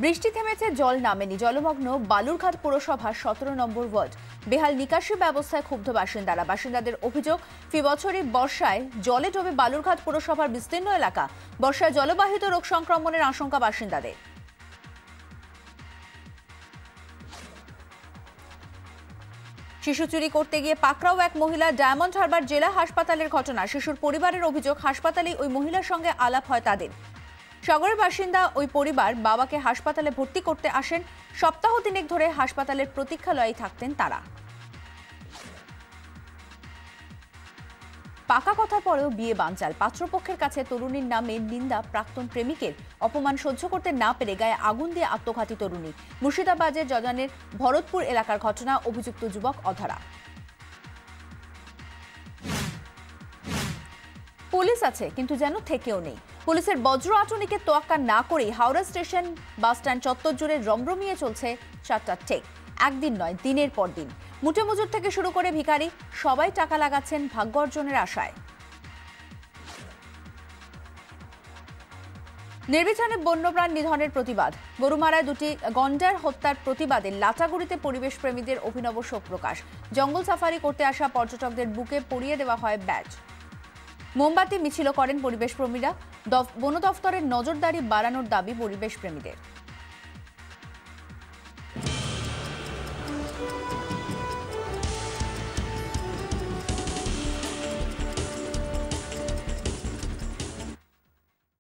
বৃষ্টি থেমেছে, জল নামেনি। জলমগ্ন বালুরঘাট পৌরসভার 17 নম্বর ওয়ার্ড। বেহাল নিকাশি ব্যবস্থায় ক্ষুব্ধ বাসিন্দাদের অভিযোগ, ফি বছরই বর্ষায় জলে ডোবে বালুরঘাট পৌরসভার বিস্তীর্ণ এলাকা। বর্ষায় জলবাহিত রোগ সংক্রমণের আশঙ্কা বাসিন্দাদের। শিশু চুরি করতে গিয়ে পাকড়াও এক মহিলা। ডায়মন্ড হারবার জেলা হাসপাতালের ঘটনা। শিশুর পরিবারের অভিযোগ, হাসপাতালেই ওই মহিলার সঙ্গে আলাপ হয় তাদের। সাগরের বাসিন্দা ওই পরিবার বাবাকে হাসপাতালে ভর্তি করতে আসেন। সপ্তাহ তিনেক ধরে হাসপাতালের প্রতীক্ষালয়ে থাকতেন তারা। পাকা কথার পরেও বিয়ে বানচাল। পাত্রপক্ষের কাছে তরুণীর নামে নিন্দা প্রাক্তন প্রেমিকের। অপমান সহ্য করতে না পেরে গায়ে আগুন দিয়ে আত্মঘাতী তরুণী। মুর্শিদাবাদের জজানের ভরতপুর এলাকার ঘটনা। অভিযুক্ত যুবক অধরা। পুলিশ আছে কিন্তু যেন থেকেও নেই। পুলিশের বজ্র আটনিকে তোয়াক্কা না করেই হাওড়া স্টেশন বাসস্ট্যান্ড চত্বর জুড়ে রমরমিয়ে চলছে চারটার ঠেক। একদিন নয়, দিনের পর দিন। মুঠে মজুর থেকে শুরু করে ভিখারি সবাই টাকা লাগাচ্ছেন ভাগ্য অর্জনের আশায়। নির্বিচারে বন্যপ্রাণ নিধনের প্রতিবাদ। গরুমারায় দুটি গন্ডার হত্যার প্রতিবাদে লাটাগুড়িতে পরিবেশ প্রেমীদের অভিনব শোক প্রকাশ। জঙ্গল সাফারি করতে আসা পর্যটকদের বুকে পরিয়ে দেওয়া হয় ব্যাজ। মোমবাতি মিছিল করেন পরিবেশ প্রেমীরা। বন দফতরের নজরদারি বাড়ানোর দাবি পরিবেশ প্রেমীদের।